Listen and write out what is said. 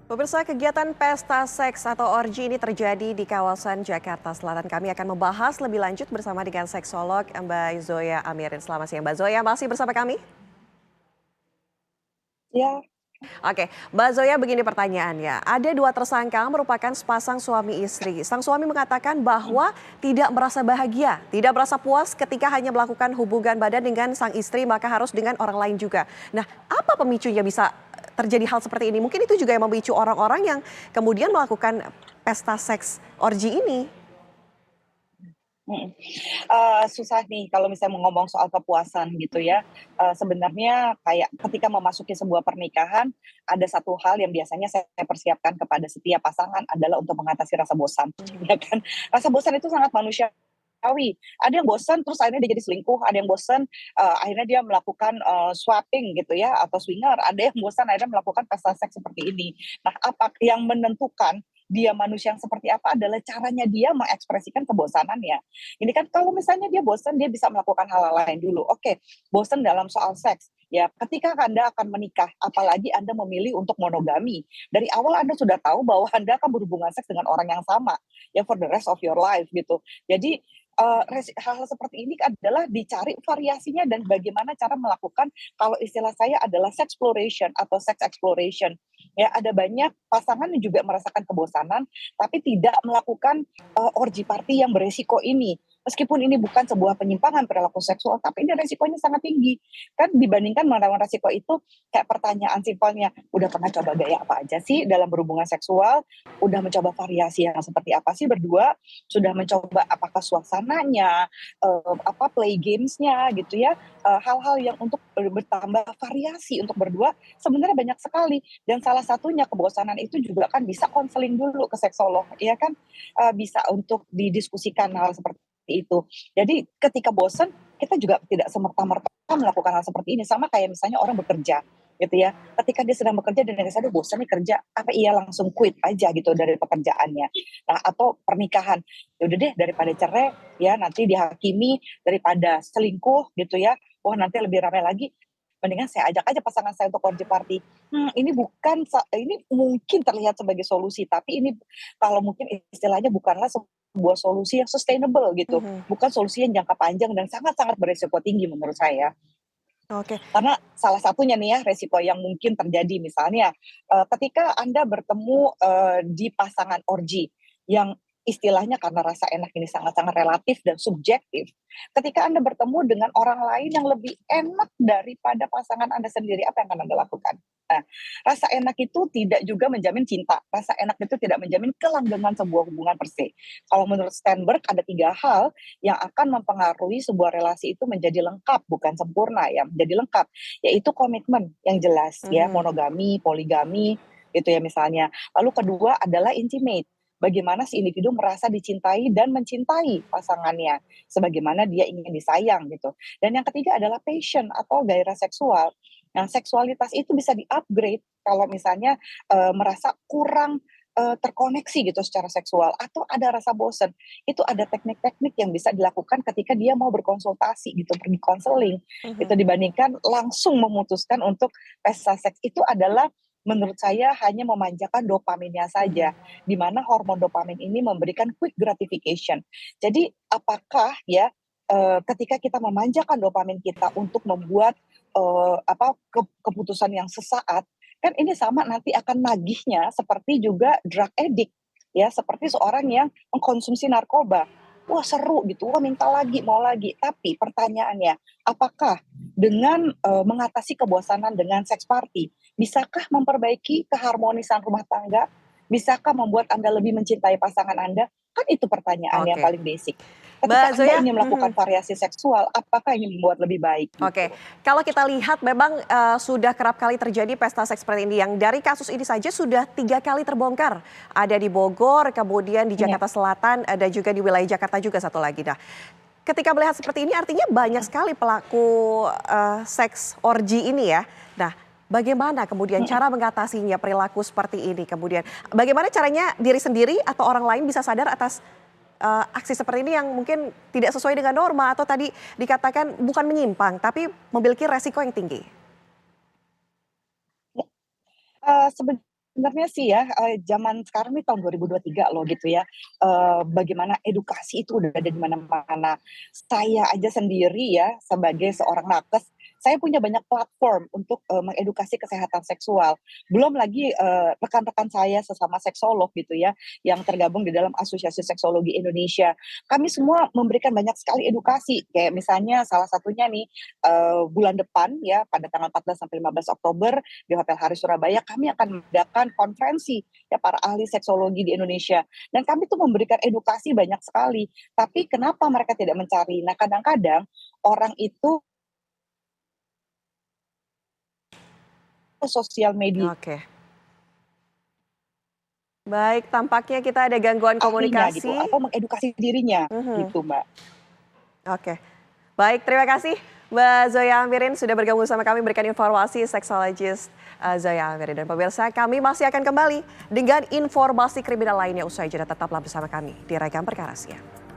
Pemirsa, kegiatan pesta seks atau orgi ini terjadi di kawasan Jakarta Selatan. Kami akan membahas lebih lanjut bersama dengan seksolog Mbak Zoya Amirin. Selamat siang Mbak Zoya, masih bersama kami? Ya, Oke, Mbak Zoya, begini pertanyaannya. Ada dua tersangka merupakan sepasang suami istri. Sang suami mengatakan bahwa tidak merasa bahagia, tidak merasa puas ketika hanya melakukan hubungan badan dengan sang istri, maka harus dengan orang lain juga. Nah, apa pemicunya bisa terjadi hal seperti ini? Mungkin itu juga yang memicu orang-orang yang kemudian melakukan pesta seks orgi ini. mhm. Susah nih kalau misalnya mau ngomong soal kepuasan gitu ya. Sebenarnya kayak ketika memasuki sebuah pernikahan, ada satu hal yang biasanya saya persiapkan kepada setiap pasangan adalah untuk mengatasi rasa bosan, ya kan. Rasa bosan itu sangat manusiawi. Ada yang bosan terus akhirnya dia jadi selingkuh, ada yang bosan, akhirnya dia melakukan, swapping gitu ya atau swinger, ada yang bosan akhirnya melakukan pesta seks seperti ini. Nah, apa yang menentukan dia manusia yang seperti apa adalah caranya dia mengekspresikan kebosanannya. Ini kan kalau misalnya dia bosan, dia bisa melakukan hal-hal lain dulu. Oke, bosan dalam soal seks. Ya, ketika Anda akan menikah, apalagi Anda memilih untuk monogami, dari awal Anda sudah tahu bahwa Anda akan berhubungan seks dengan orang yang sama, ya for the rest of your life gitu. Jadi hal-hal seperti ini adalah dicari variasinya dan bagaimana cara melakukan kalau istilah saya adalah sexploration atau sex exploration. Ya, ada banyak pasangan yang juga merasakan kebosanan, tapi tidak melakukan orgy party yang beresiko ini. Meskipun ini bukan sebuah penyimpangan perilaku seksual, tapi ini resikonya sangat tinggi. Kan dibandingkan melawan resiko itu, kayak pertanyaan simpelnya, udah pernah coba gaya apa aja sih dalam berhubungan seksual? Udah mencoba variasi yang seperti apa sih berdua? Sudah mencoba apakah suasananya, play gamesnya gitu ya, hal-hal yang untuk bertambah variasi untuk berdua sebenarnya banyak sekali. Dan salah satunya kebosanan itu juga kan bisa konseling dulu ke seksolog, ya kan? Bisa untuk didiskusikan hal seperti itu. Jadi ketika bosan, kita juga tidak semerta-merta melakukan hal seperti ini. Sama kayak misalnya orang bekerja, gitu ya. Ketika dia sedang bekerja dan dia sadar bosan nih kerja, apa iya langsung quit aja gitu dari pekerjaannya. Nah, atau pernikahan, ya udah deh daripada cerai, ya nanti dihakimi, daripada selingkuh gitu ya. Wah nanti lebih ramai lagi, mendingan saya ajak aja pasangan saya untuk orgy party. Ini bukan ini mungkin terlihat sebagai solusi, tapi ini kalau mungkin istilahnya bukanlah sebuah solusi yang sustainable gitu, Mhm. bukan solusi yang jangka panjang dan sangat-sangat beresiko tinggi menurut saya. Oke. Karena salah satunya nih ya resiko yang mungkin terjadi misalnya, ketika Anda bertemu, di pasangan orgi yang istilahnya karena rasa enak ini sangat-sangat relatif dan subjektif. Ketika Anda bertemu dengan orang lain yang lebih enak daripada pasangan Anda sendiri, apa yang akan Anda lakukan? Nah, rasa enak itu tidak juga menjamin cinta, rasa enak itu tidak menjamin kelanggengan sebuah hubungan per se. Kalau menurut Sternberg ada 3 hal yang akan mempengaruhi sebuah relasi itu menjadi lengkap, bukan sempurna ya, menjadi lengkap, yaitu komitmen yang jelas ya, Mhm. monogami, poligami, gitu ya misalnya. Lalu kedua adalah intimate, bagaimana si individu merasa dicintai dan mencintai pasangannya, sebagaimana dia ingin disayang gitu. Dan yang ketiga adalah passion atau gairah seksual. Nah, seksualitas itu bisa di-upgrade kalau misalnya, merasa kurang, terkoneksi gitu secara seksual atau ada rasa bosen. Itu ada teknik-teknik yang bisa dilakukan ketika dia mau berkonsultasi gitu, pergi konseling, itu Mhm. dibandingkan langsung memutuskan untuk pesta seks itu adalah menurut saya hanya memanjakan dopaminnya saja, Mhm. di mana hormon dopamin ini memberikan quick gratification. Jadi apakah ya, ketika kita memanjakan dopamin kita untuk membuat, keputusan yang sesaat, kan ini sama nanti akan nagihnya seperti juga drug addict, ya, seperti seorang yang mengkonsumsi narkoba. Wah seru gitu, wah minta lagi, mau lagi. Tapi pertanyaannya, apakah dengan, mengatasi kebosanan dengan seks party, bisakah memperbaiki keharmonisan rumah tangga? Bisakah membuat Anda lebih mencintai pasangan Anda? Kan itu pertanyaan yang Oke. paling basic. Ketika Mbak Anda Zoya, ingin melakukan mhm. variasi seksual, apakah ini membuat lebih baik Oke, gitu? kalau kita lihat memang, sudah kerap kali terjadi pesta seks seperti ini yang dari kasus ini saja sudah 3 kali terbongkar. Ada di Bogor, kemudian di Iya, Jakarta Selatan, dan juga di wilayah Jakarta juga satu lagi. Nah, ketika melihat seperti ini artinya banyak sekali pelaku, seks orgi ini ya. Nah, bagaimana kemudian mhm. cara mengatasinya perilaku seperti ini kemudian? Bagaimana caranya diri sendiri atau orang lain bisa sadar atas aksi seperti ini yang mungkin tidak sesuai dengan norma atau tadi dikatakan bukan menyimpang, tapi memiliki resiko yang tinggi. Sebenarnya sebenarnya sih ya, zaman sekarang nih tahun 2023 loh gitu ya, bagaimana edukasi itu udah ada di mana-mana. Saya aja sendiri ya sebagai seorang nakes, saya punya banyak platform untuk, mengedukasi kesehatan seksual. Belum lagi, rekan-rekan saya sesama seksolog gitu ya, yang tergabung di dalam Asosiasi Seksologi Indonesia. Kami semua memberikan banyak sekali edukasi, kayak misalnya salah satunya nih, bulan depan ya pada tanggal 14 sampai 15 Oktober di Hotel Haris Surabaya kami akan mengadakan konferensi ya para ahli seksologi di Indonesia dan kami tuh memberikan edukasi banyak sekali. Tapi kenapa mereka tidak mencari? Nah, kadang-kadang orang itu sosial media Oke. Baik, tampaknya kita ada gangguan ahlinya gitu komunikasi. atau mengedukasi dirinya Mhm. gitu, Mbak. Oke. Baik, terima kasih Mbak Zoya Amirin sudah bergabung sama kami memberikan informasi seksologis Zoya Amirin. Dan pemirsa, kami masih akan kembali dengan informasi kriminal lainnya usai jeda. Tetaplah bersama kami di Ragam Perkara Siang.